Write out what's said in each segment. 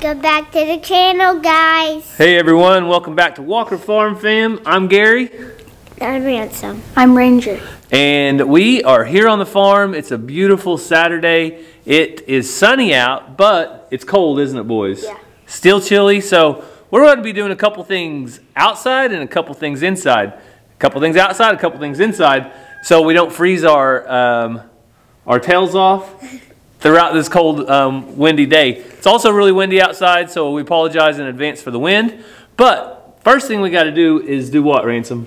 Welcome back to the channel, guys. Hey everyone, welcome back to Walker Farm Fam. I'm Gary. I'm Ransom. I'm Ranger. And we are here on the farm. It's a beautiful Saturday. It is sunny out, but it's cold, isn't it, boys? Yeah. Still chilly, so we're going to be doing a couple things outside and a couple things inside. A couple things outside, a couple things inside, so we don't freeze our tails off throughout this cold, windy day. It's also really windy outside, so we apologize in advance for the wind. But first thing we got to do is do what, Ransom?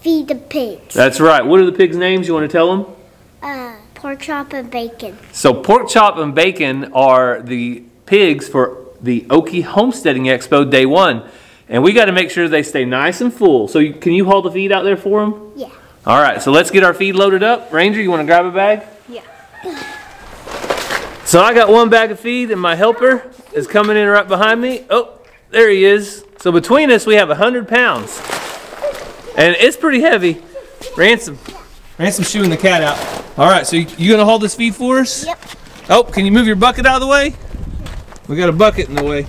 Feed the pigs. That's right. What are the pigs' names? You want to tell them? Pork chop and bacon. So pork chop and bacon are the pigs for the Okie Homesteading Expo Day 1. And we got to make sure they stay nice and full. So can you haul the feed out there for them? Yeah. All right, so let's get our feed loaded up. Ranger, you want to grab a bag? Yeah. So I got one bag of feed and my helper is coming in right behind me. Oh, there he is. So between us we have 100 pounds. And it's pretty heavy. Ransom's shooing the cat out. All right, so you gonna haul this feed for us? Yep. Oh, can you move your bucket out of the way? We got a bucket in the way.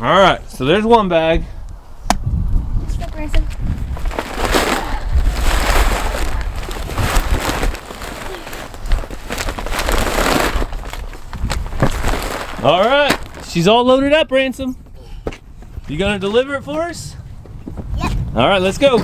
All right, so there's one bag. Stop, Ransom. All right, she's all loaded up, Ransom. You gonna deliver it for us? Yep. All right, let's go.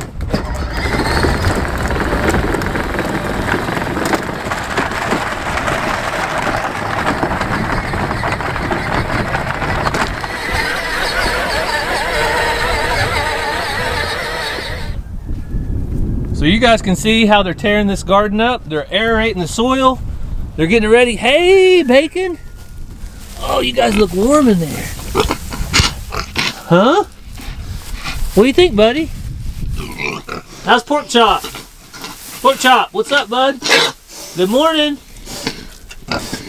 So you guys can see how they're tearing this garden up. They're aerating the soil. They're getting it ready. Hey, bacon. Oh, you guys look warm in there. Huh? What do you think, buddy? How's Pork Chop? Pork Chop, what's up, bud? Good morning.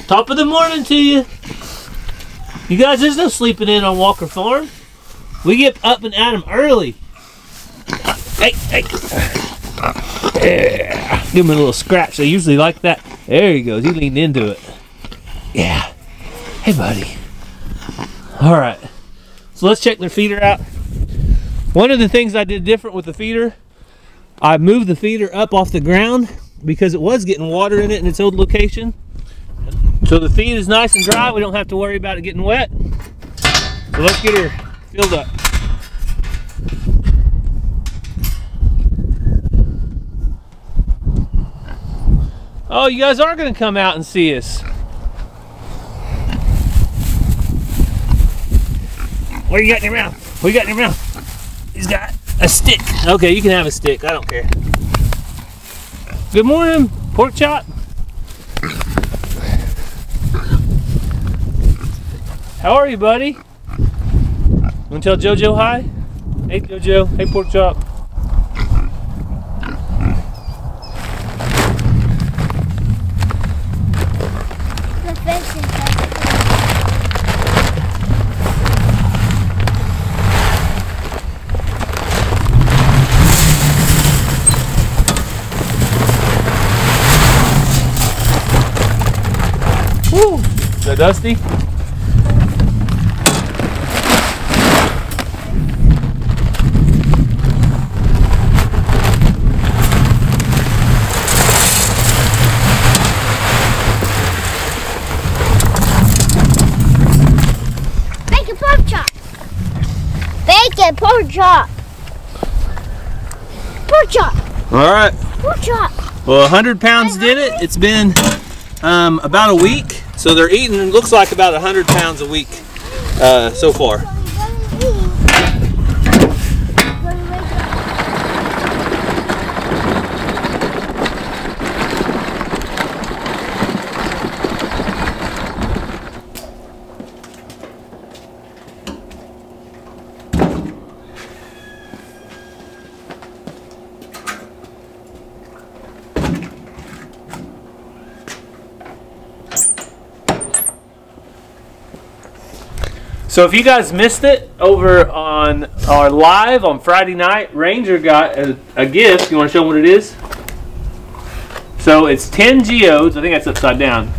Top of the morning to you. You guys, there's no sleeping in on Walker Farm. We get up and at 'em early. Hey, hey. Yeah. Give him a little scratch. They usually like that. There he goes. He leaned into it. Yeah. Hey, buddy. All right. So let's check their feeder out. One of the things I did different with the feeder, I moved the feeder up off the ground because it was getting water in it in its old location. So the feed is nice and dry. We don't have to worry about it getting wet. So let's get her filled up. Oh, you guys are going to come out and see us. What you got in your mouth? What you got in your mouth? He's got a stick. Okay, you can have a stick. I don't care. Good morning, Pork Chop. How are you, buddy? Want to tell JoJo hi? Hey, JoJo. Hey, Pork Chop. Woo! Is that dusty? Bacon pork chop. Bacon pork chop. Pork chop. All right. Pork chop. Well, 100 pounds did it. It's been about a week. So they're eating, it looks like about 100 pounds a week so far. So if you guys missed it over on our live on Friday night, Ranger got a gift. You want to show them what it is? So it's 10 geodes. I think that's upside down.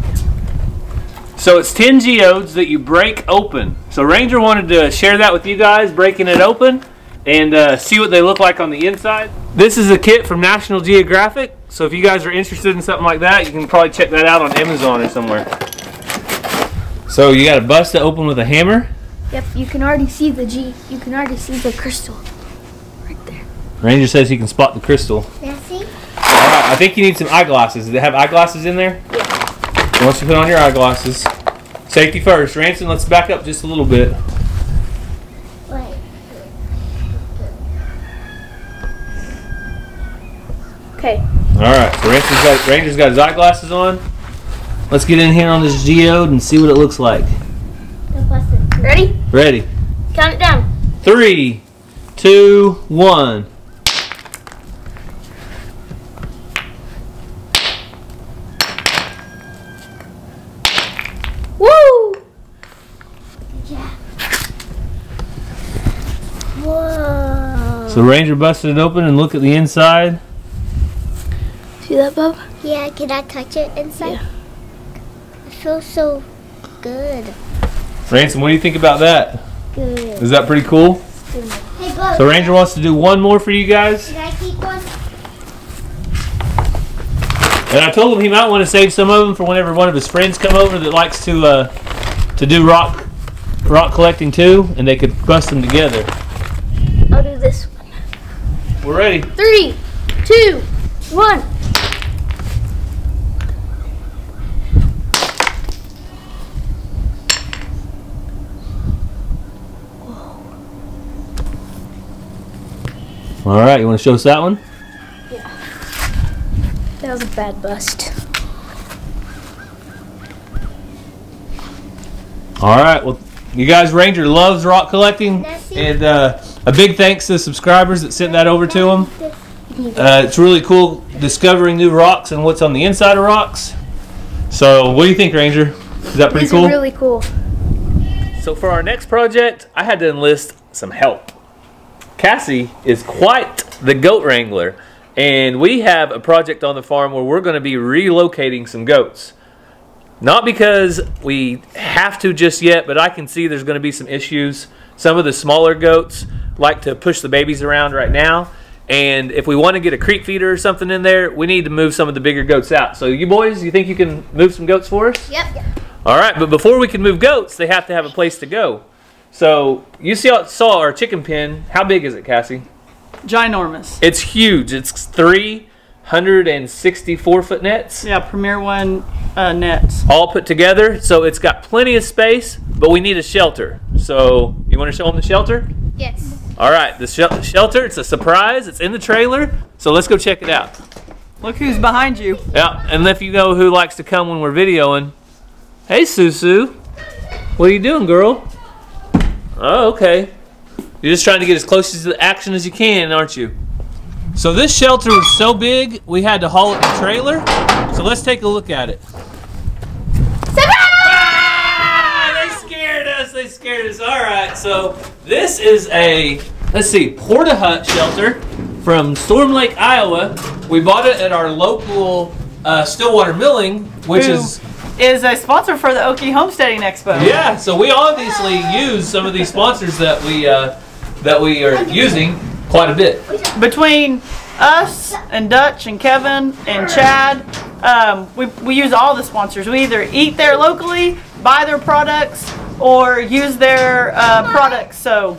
So it's 10 geodes that you break open. So Ranger wanted to share that with you guys, breaking it open, and see what they look like on the inside. This is a kit from National Geographic. So if you guys are interested in something like that, you can probably check that out on Amazon or somewhere. So you got to bust it open with a hammer. Yep, you can already see the You can already see the crystal right there. Ranger says he can spot the crystal. Nancy? Alright, I think you need some eyeglasses. Do they have eyeglasses in there? Yeah. Once you put on your eyeglasses. Safety first. Ransom, let's back up just a little bit. Wait. Okay. Alright, so Ranger's got his eyeglasses on. Let's get in here on this geode and see what it looks like. Ready? Ready. Count it down. 3, 2, 1. Woo! Yeah. Whoa. So Ranger busted it open and look at the inside. See that, Bub? Yeah, can I touch it inside? Yeah. It feels so good. Ransom, what do you think about that? Good. Is that pretty cool? Hey, Bo, So Ranger wants to do one more for you guys. can I keep one? And I told him he might want to save some of them for whenever one of his friends come over that likes to do rock collecting too, and they could bust them together. I'll do this one. We're ready. 3, 2, 1. All right, you want to show us that one? Yeah. That was a bad bust. All right, well, you guys, Ranger loves rock collecting, and a big thanks to the subscribers that sent that over to him. It's really cool discovering new rocks and what's on the inside of rocks. So, what do you think, Ranger? Is that pretty cool? These are really cool. So for our next project, I had to enlist some help. Cassie is quite the goat wrangler, and we have a project on the farm where we're going to be relocating some goats. Not because we have to just yet, but I can see there's going to be some issues. Some of the smaller goats like to push the babies around right now, and if we want to get a creep feeder or something in there, we need to move some of the bigger goats out. So you boys, you think you can move some goats for us? Yep. All right, but before we can move goats, they have to have a place to go. So you saw our chicken pen. How big is it, Cassie? Ginormous. It's huge. It's 364-foot nets. Yeah, Premier One nets. All put together. So it's got plenty of space, but we need a shelter. So you want to show them the shelter? Yes. All right, the shelter, it's a surprise. It's in the trailer. So let's go check it out. Look who's behind you. Yeah, and if you know who likes to come when we're videoing. Hey, Susu. What are you doing, girl? Oh, okay. You're just trying to get as close to the action as you can, aren't you? So this shelter was so big, we had to haul it in the trailer. So let's take a look at it. Ah, they scared us. They scared us. All right. So this is a, let's see, Porta Hut shelter from Storm Lake, Iowa. We bought it at our local Stillwater Milling, which is a sponsor for the Okie Homesteading Expo. yeah. So we obviously use some of these sponsors that we are using quite a bit. Between us and Dutch and Kevin and Chad, we use all the sponsors. We either eat there locally, buy their products, or use their products. So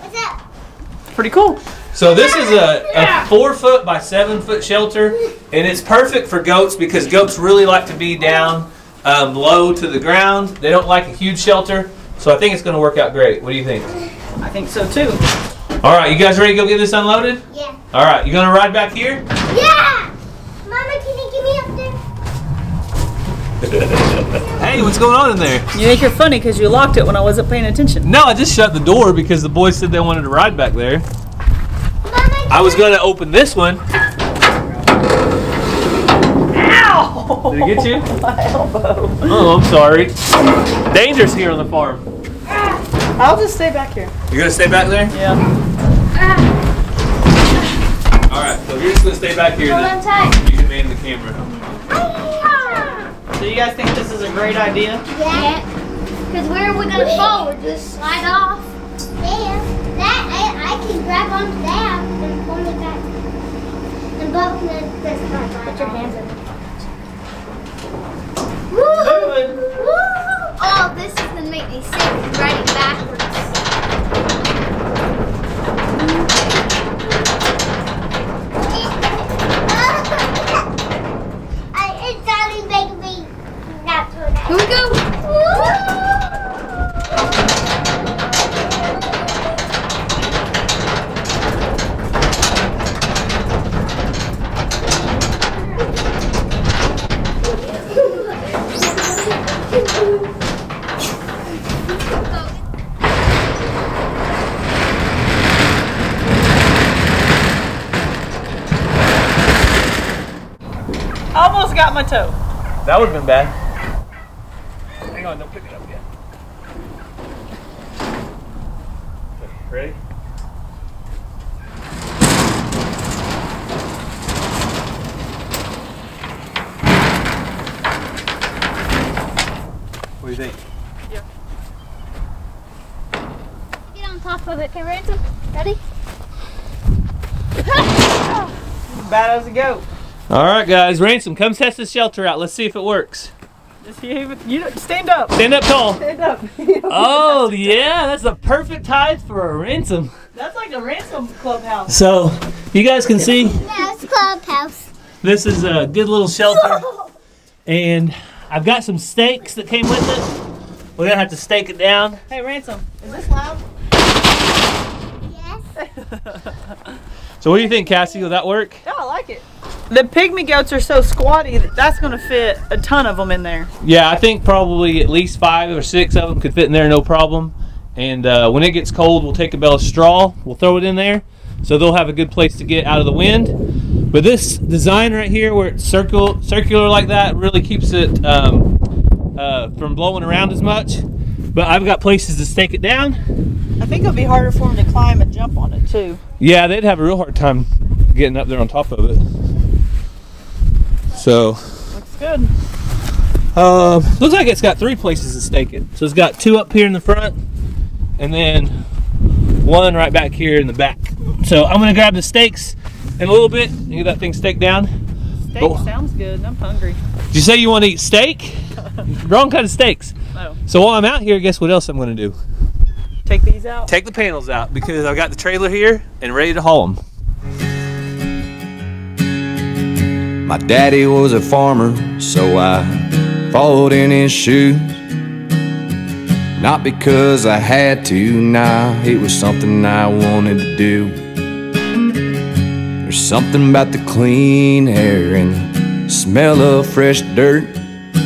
pretty cool. So this is a 4-foot by 7-foot shelter, and it's perfect for goats because goats really like to be down low to the ground. They don't like a huge shelter, so I think it's going to work out great. What do you think? I think so too. All right, you guys ready to go get this unloaded? Yeah. All right, you going to ride back here? Yeah! Mama, can you get me up there? Hey, what's going on in there? You think you're funny because you locked it when I wasn't paying attention. No, I just shut the door because the boys said they wanted to ride back there. Mama, I was going to open this one. Ow! Did it get you? My elbow. Oh, I'm sorry. Dangerous here on the farm. I'll just stay back here. You're going to stay back there? Yeah. All right, so you're just going to stay back here. hold Then on tight. you can man the camera. So you guys think this is a great idea? Yeah. Because where are we going to fall? We're just slide off. Yeah. That I can grab onto that and pull it back. And both of this part. Put your hands in it. Moving. Oh, this is going to make me sick and riding backwards. It's only making me not to that. Here we go. Almost got my toe. That would have been bad. Hang on, don't pick it up yet. Okay, ready? What do you think? Get on top of it. Okay, Ransom? Ready? Bad as a goat. All right, guys. Ransom, come test this shelter out. Let's see if it works. You stand up. Stand up tall. Stand up. Oh, yeah. That's the perfect height for a Ransom. That's like a ransom clubhouse. So, you guys can see That's clubhouse. this is a good little shelter. And I've got some stakes that came with it. We're going to have to stake it down. Hey, Ransom, is this loud? Yes. So what do you think, Cassie? Will that work? Yeah, I like it. The pygmy goats are so squatty that that's going to fit a ton of them in there. Yeah, I think probably at least 5 or 6 of them could fit in there, no problem. And when it gets cold, we'll take a bale of straw. We'll throw it in there, so they'll have a good place to get out of the wind. But this design right here, where it's circular like that, really keeps it from blowing around as much. But I've got places to stake it down. I think it'll be harder for them to climb and jump on it too. Yeah, they'd have a real hard time getting up there on top of it. So, Looks good. looks like it's got 3 places to stake it. So it's got 2 up here in the front, and then 1 right back here in the back. So I'm gonna grab the stakes in a little bit and get that thing staked down. Steak sounds good. I'm hungry. Did you say you want to eat steak? Wrong kind of steaks. Oh. So while I'm out here, guess what else I'm gonna do? Take these out. Take the panels out, because I've got the trailer here and ready to haul them. My daddy was a farmer, so I followed in his shoes. Not because I had to, nah, it was something I wanted to do. There's something about the clean air and the smell of fresh dirt,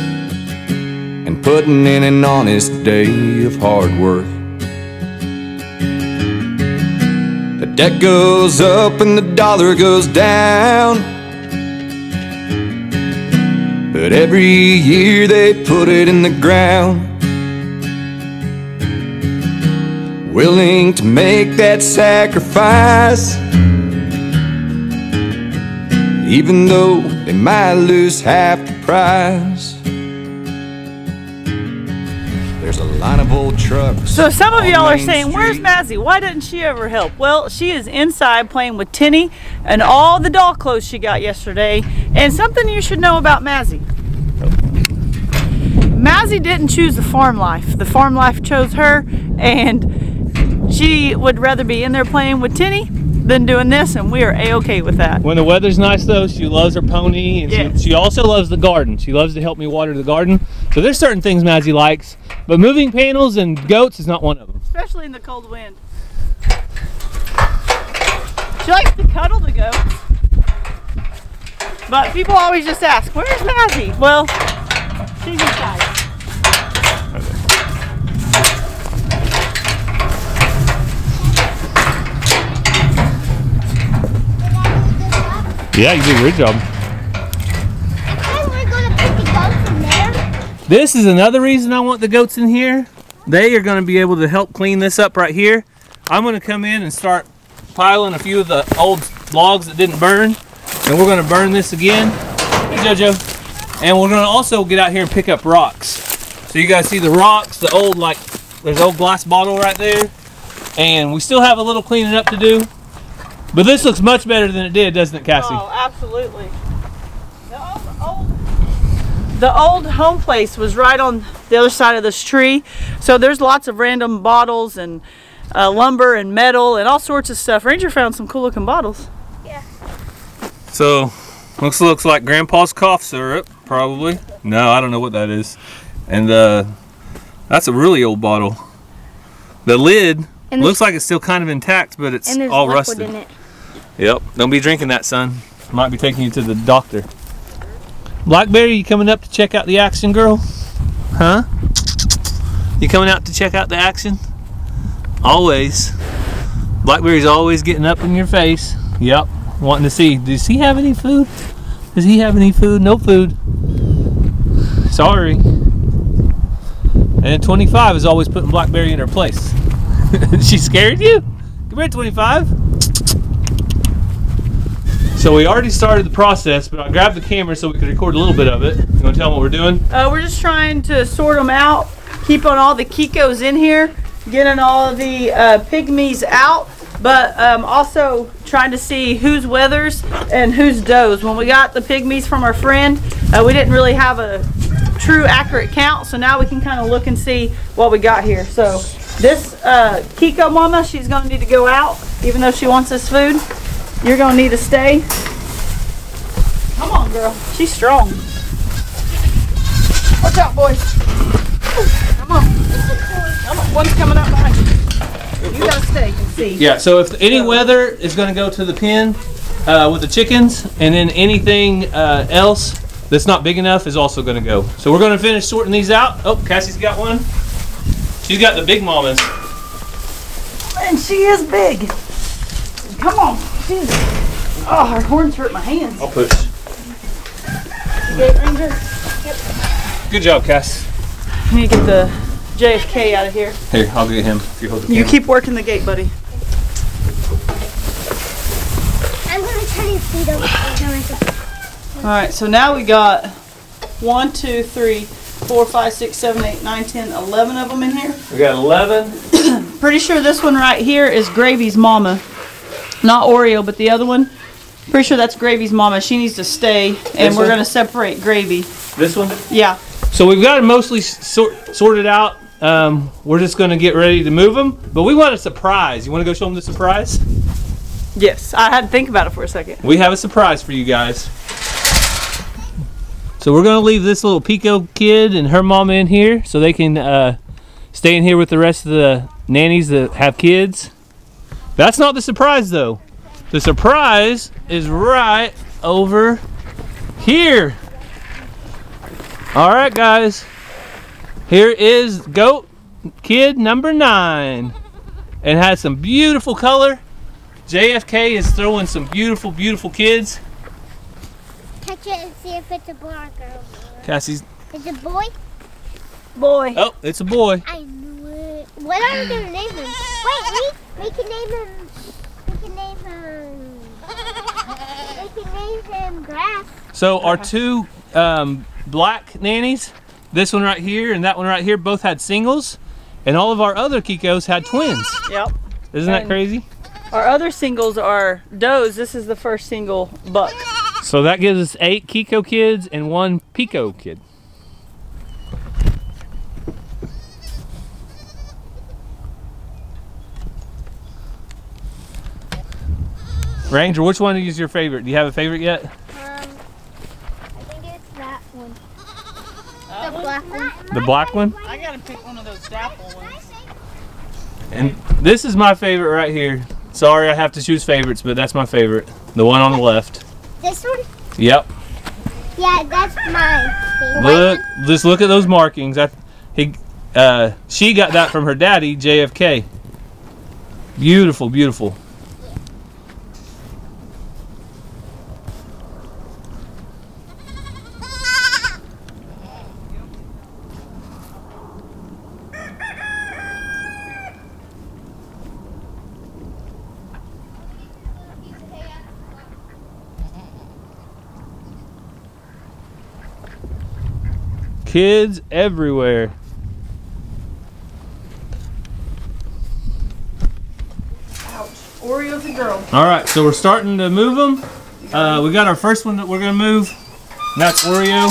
and putting in an honest day of hard work. The debt goes up and the dollar goes down, but every year they put it in the ground. Willing to make that sacrifice, even though they might lose half the price. There's a line of old trucks. So some of on y'all are Main saying, where's Street. Mazzy? Why doesn't she ever help? Well, she is inside playing with Tinny and all the doll clothes she got yesterday. And something you should know about Mazzy. Mazzy didn't choose the farm life. The farm life chose her, and she would rather be in there playing with Tinny than doing this, and we are A-okay with that. When the weather's nice though, she loves her pony, and Yes. she also loves the garden. She loves to help me water the garden. So there's certain things Mazzy likes, but moving panels and goats is not one of them. Especially in the cold wind. She likes to cuddle the goats. But people always just ask, where's Mazzy? Well, she's inside. Yeah, you did a great job. And we're gonna put the goats in there. This is another reason I want the goats in here. They are going to be able to help clean this up right here. I'm going to come in and start piling a few of the old logs that didn't burn, and we're going to burn this again. Hey, JoJo. And we're gonna also get out here and pick up rocks. So you guys see the rocks, the old, like, there's an old glass bottle right there. And we still have a little cleaning up to do. But this looks much better than it did, doesn't it, Cassie? Oh, absolutely. The old home place was right on the other side of this tree. So there's lots of random bottles and lumber and metal and all sorts of stuff. Ranger found some cool looking bottles. Yeah. So, looks like Grandpa's cough syrup, probably. No, I don't know what that is. And that's a really old bottle. The lid looks like it's still kind of intact, but it's all rusted. In it. Yep. Don't be drinking that, son. Might be taking you to the doctor. Blackberry, you coming up to check out the action, girl? Huh? You coming out to check out the action? Always. Blackberry's always getting up in your face. Yep. Wanting to see. Does he have any food? Does he have any food? No food. Sorry. And 25 is always putting Blackberry in her place. She scared you? Come here, 25. So we already started the process, but I grabbed the camera so we could record a little bit of it. You want to tell them what we're doing? We're just trying to sort them out, keeping all the Kikos in here, getting all of the pygmies out, but also trying to see who's wethers and who's does. When we got the pygmies from our friend, we didn't really have a true accurate count, so now we can kind of look and see what we got here. So this Kiko mama, she's going to need to go out, even though she wants this food. You're going to need to stay. Come on, girl. She's strong. Watch out, boys. Come on. Come on. One's coming up behind you. You got to stay and see. Yeah, so if any weather is going to go to the pen with the chickens, and then anything else that's not big enough is also going to go. So we're going to finish sorting these out. Oh, Cassie's got one. She's got the big mamas. And she is big. Come on. Jesus. Oh, her horns hurt my hands. I'll push. You get it, Ranger? Yep. Good job, Cass. I need to get the JFK out of here. Here, I'll get him if you hold the camera. You keep working the gate, buddy. I'm going to turn his feet over. Alright, so now we got 1, 2, 3, 4, 5, 6, 7, 8, 9, 10, 11 of them in here. We got 11. Pretty sure this one right here is Gravy's mama. Not Oreo, but the other one. Pretty sure that's Gravy's mama. She needs to stay, and we're going to separate Gravy. This one? Yeah. So we've got it mostly sorted out. We're just going to get ready to move them, but we want a surprise. You want to go show them the surprise? Yes, I had to think about it for a second. We have a surprise for you guys. So we're going to leave this little Pico kid and her mama in here so they can stay in here with the rest of the nannies that have kids. That's not the surprise, though. The surprise is right over here. All right, guys. Here is goat kid number 9. And has some beautiful color. JFK is throwing some beautiful, beautiful kids. Touch it and see if it's a boy or girl. Cassie's. It's a boy? Boy. Oh, it's a boy. I knew it. What are we going to name him? Wait, we can name him. We can name him. We can name him Grass. So our two black nannies, this one right here and that one right here, both had singles, and all of our other Kikos had twins. Yep. Isn't that crazy? Our other singles are does. This is the first single buck. So that gives us 8 Kiko kids and 1 Pico kid. Ranger, which one is your favorite? Do you have a favorite yet? I think it's that one. The black one. The black one? I gotta pick one of those dapple ones. And this is my favorite right here. Sorry, I have to choose favorites, but that's my favorite. The one on the left. This one? Yep. Yeah, that's my favorite. Look, just look at those markings. She got that from her daddy, JFK. Beautiful, beautiful. Kids everywhere. Ouch. Oreo's a girl. All right, so we're starting to move them. We got our first one that we're gonna move. And that's Oreo.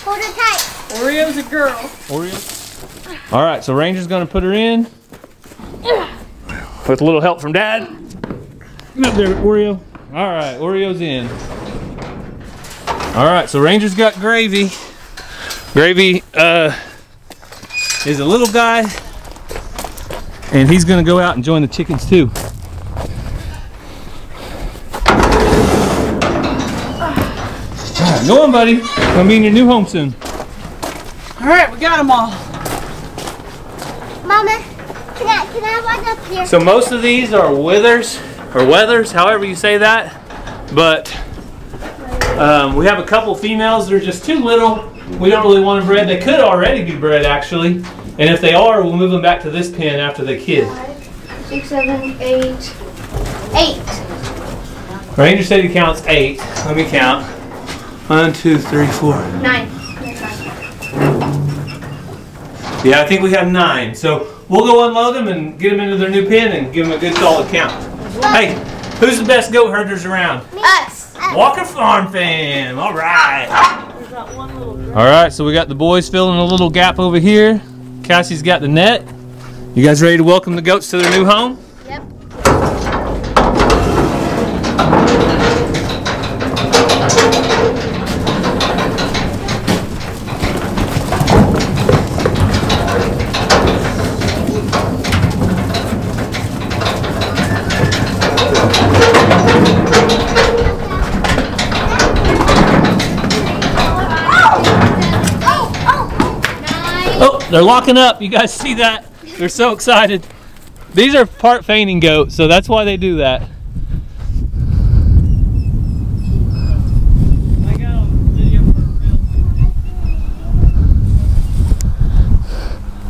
Hold it tight. Oreo's a girl. Oreo. All right, so Ranger's gonna put her in with a little help from Dad. Come up there, Oreo. All right, Oreo's in. All right, so Ranger's got Gravy. Gravy is a little guy, and he's gonna go out and join the chickens too. All right, go on, buddy. Gonna be in your new home soon. All right, we got them all. Mama, can I run up here? So most of these are withers, or weathers, however you say that. But we have a couple females that are just too little. We don't really want them bred. They could already be bred, actually. And if they are, we'll move them back to this pen after they kid. 5, 6, 7, 8. 8. Ranger said he counts 8. Let me count. 1, 2, 3, 4. 9. Yeah, I think we have 9. So we'll go unload them and get them into their new pen and give them a good solid count. Hey, who's the best goat herders around? Us. Walker Farm fam. All right. There's that one little girl. All right, so we got the boys filling a little gap over here. Cassie's got the net. You guys ready to welcome the goats to their new home? Yep. Oh, they're locking up. You guys see that? They're so excited. These are part fainting goats, so that's why they do that. I got a video for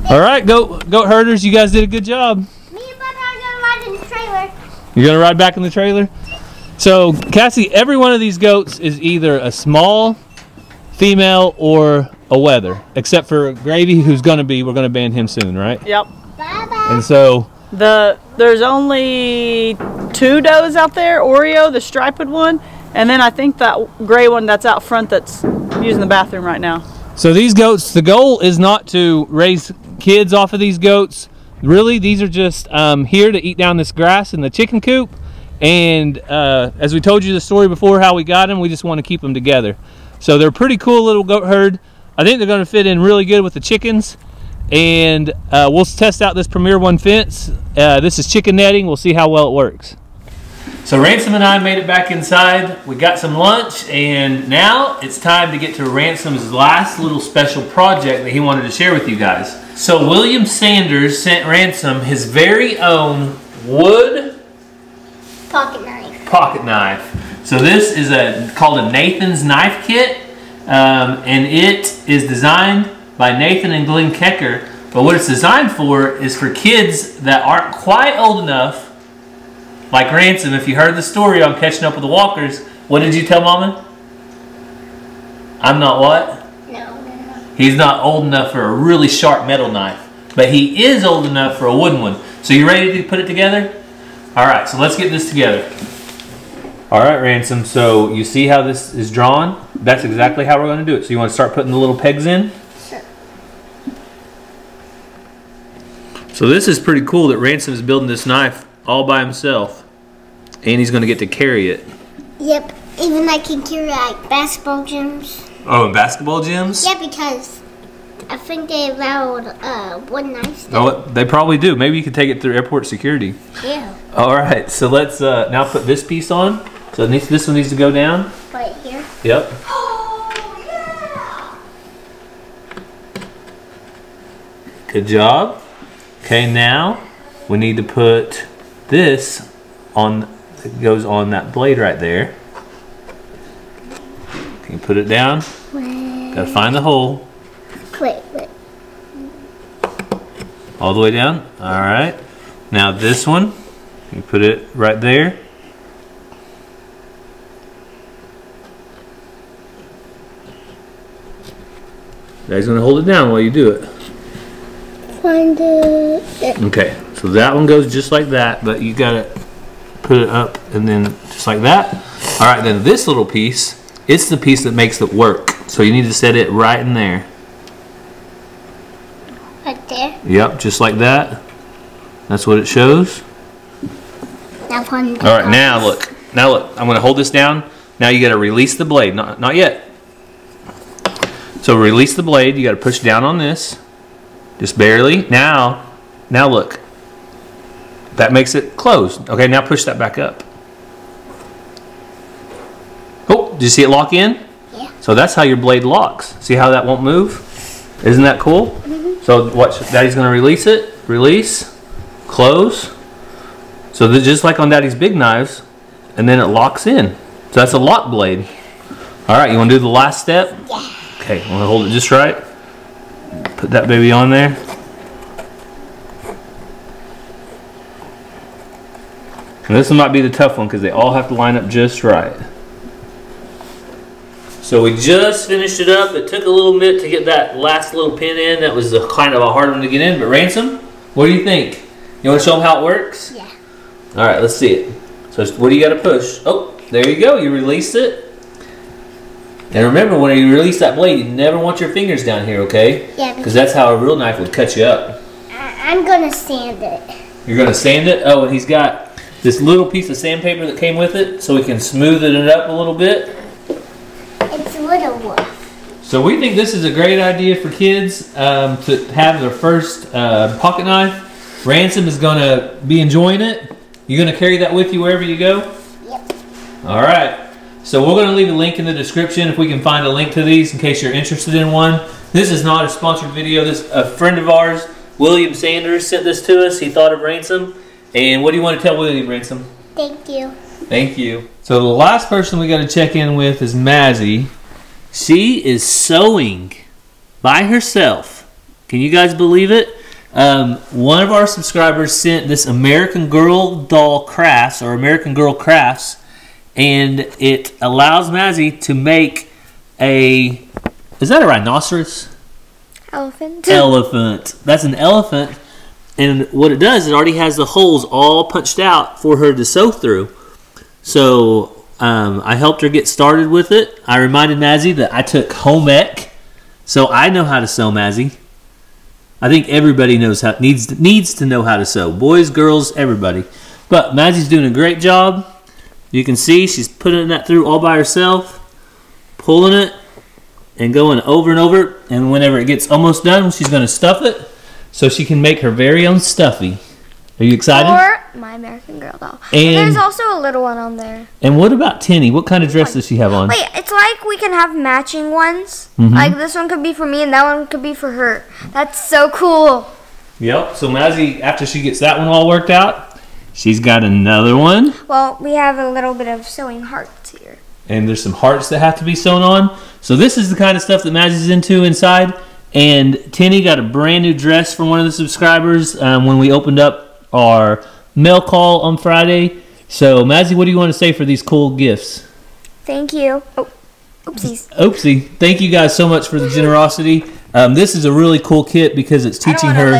real. All right, goat herders, you guys did a good job. Me and Bubba are gonna ride in the trailer. You're gonna ride back in the trailer? So, Cassie, every one of these goats is either a small female or a wether, except for Gravy, we're gonna ban him soon, right? Yep. Bye-bye. And so, There's only 2 does out there. Oreo, the striped one, and then I think that gray one that's out front that's using the bathroom right now. so these goats, the goal is not to raise kids off of these goats. Really, these are just here to eat down this grass in the chicken coop. And as we told you the story before, how we got them, we just want to keep them together. So they're a pretty cool little goat herd. I think they're going to fit in really good with the chickens. And we'll test out this Premier One fence. This is chicken netting. We'll see how well it works. So Ransom and I made it back inside. We got some lunch, and now it's time to get to Ransom's last little special project that he wanted to share with you guys. So William Sanders sent Ransom his very own wood Pocket knife. pocket knife. So this is called a Nathan's knife kit, and it is designed by Nathan and Glenn Kecker. But what it's designed for is for kids that aren't quite old enough, like Ransom. If you heard the story on Catching Up with the Walkers, what did you tell Mama? I'm not what? No. He's not old enough for a really sharp metal knife, but he is old enough for a wooden one. So you ready to put it together? All right, so let's get this together. All right, Ransom, so you see how this is drawn? That's exactly how we're going to do it. So you want to start putting the little pegs in? Sure. So this is pretty cool that Ransom is building this knife all by himself, and he's going to get to carry it. Yep. Even I can carry like basketball gyms. Oh, and basketball gyms? Yeah, because I think they allowed one knife. Oh, they probably do. Maybe you could take it through airport security. Yeah. All right, so let's now put this piece on. So this one needs to go down. Right here. Yep. Good job. Okay, now we need to put this on. It goes on that blade right there. Can you put it down? Gotta find the hole. Wait. All the way down. All right. Now this one, you put it right there. Daddy's gonna hold it down while you do it. Find it. Okay, so that one goes just like that, but you gotta put it up and then just like that. All right, then this little piece, it's the piece that makes it work. So you need to set it right in there. Right there? Yep, just like that. That's what it shows. Now find All right, now look. Now look, I'm gonna hold this down. Now you gotta release the blade, not yet. So release the blade, you gotta push down on this. Just barely. Now look. That makes it closed. Okay, now push that back up. Oh, did you see it lock in? Yeah. So that's how your blade locks. See how that won't move? Isn't that cool? Mm-hmm. So watch, Daddy's gonna release it. Release, close. So just like on Daddy's big knives, and then it locks in. So that's a lock blade. All right, you wanna do the last step? Yeah. Okay, wanna hold it just right? Put that baby on there. And this one might be the tough one because they all have to line up just right. So we just finished it up. It took a little bit to get that last little pin in. That was kind of a hard one to get in. But Ransom, what do you think? You want to show them how it works? Yeah. All right, let's see it. So what do you got to push? Oh, there you go. You release it. And remember, when you release that blade, you never want your fingers down here, okay? Yeah. Because that's how a real knife would cut you up. I'm gonna sand it. You're going to sand it? Oh, and he's got this little piece of sandpaper that came with it, so we can smooth it up a little bit. It's a little rough. So we think this is a great idea for kids to have their first pocket knife. Ransom is going to be enjoying it. You're going to carry that with you wherever you go? Yep. All right. So we're going to leave a link in the description if we can find a link to these in case you're interested in one. This is not a sponsored video. This a friend of ours, William Sanders, sent this to us. He thought of Ransom. And what do you want to tell William, Ransom? Thank you. Thank you. So the last person we got to check in with is Mazzy. She is sewing by herself. Can you guys believe it? One of our subscribers sent this American Girl doll crafts or American Girl crafts, and it allows Mazzy to make a, is that a rhinoceros? Elephant. Elephant. That's an elephant. And what it does, it already has the holes all punched out for her to sew through. So I helped her get started with it. I reminded Mazzy that I took home ec, so I know how to sew, Mazzy. I think everybody knows how needs to know how to sew. Boys, girls, everybody. But Mazzy's doing a great job. You can see she's putting that through all by herself, pulling it and going over and over. And whenever it gets almost done, she's going to stuff it so she can make her very own stuffy. Are you excited? Or my American Girl doll. And there's also a little one on there. And what about Tinny? What kind of dress does she have on? Wait, it's like we can have matching ones. Mm-hmm. Like this one could be for me and that one could be for her. That's so cool. Yep. So Mazzy, after she gets that one all worked out, she's got another one. Well, we have a little bit of sewing hearts here. And there's some hearts that have to be sewn on. So this is the kind of stuff that Mazzy's into inside. And Tinny got a brand new dress from one of the subscribers when we opened up our mail call on Friday. So Mazzy, what do you want to say for these cool gifts? Thank you. Oh, oopsies. Oopsie. Thank you guys so much for the generosity. This is a really cool kit because it's teaching her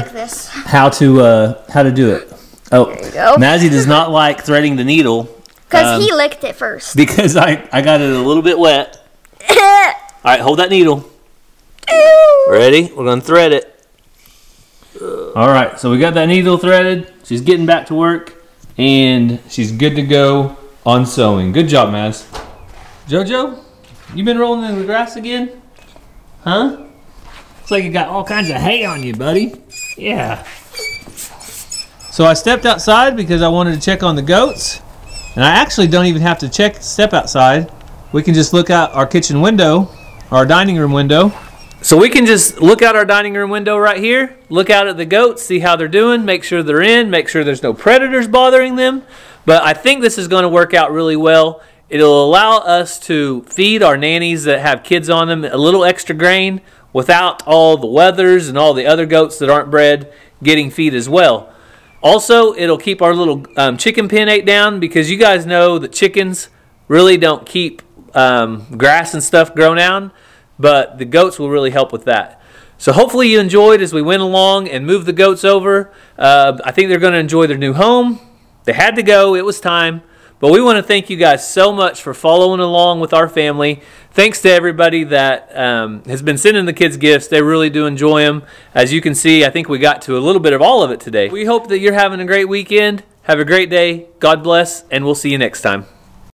how to do it. Oh, there you go. Mazzy does not like threading the needle. Because he licked it first. Because I got it a little bit wet. All right, hold that needle. Ready? We're going to thread it. All right, so we got that needle threaded. She's getting back to work, and she's good to go on sewing. Good job, Maz. Jojo, you been rolling in the grass again? Huh? Looks like you got all kinds of hay on you, buddy. Yeah. So I stepped outside because I wanted to check on the goats, and I actually don't even have to step outside. We can just look out our kitchen window, our dining room window. So we can just look out our dining room window right here, look out at the goats, see how they're doing, make sure they're in, make sure there's no predators bothering them. But I think this is going to work out really well. It'll allow us to feed our nannies that have kids on them a little extra grain without all the wethers and all the other goats that aren't bred getting feed as well. Also, it'll keep our little chicken pen ate down because you guys know that chickens really don't keep grass and stuff grown out. But the goats will really help with that. So hopefully you enjoyed as we went along and moved the goats over. I think they're going to enjoy their new home. They had to go. It was time. But we want to thank you guys so much for following along with our family. Thanks to everybody that has been sending the kids gifts. They really do enjoy them. As you can see, I think we got to a little bit of all of it today. We hope that you're having a great weekend. Have a great day. God bless, and we'll see you next time.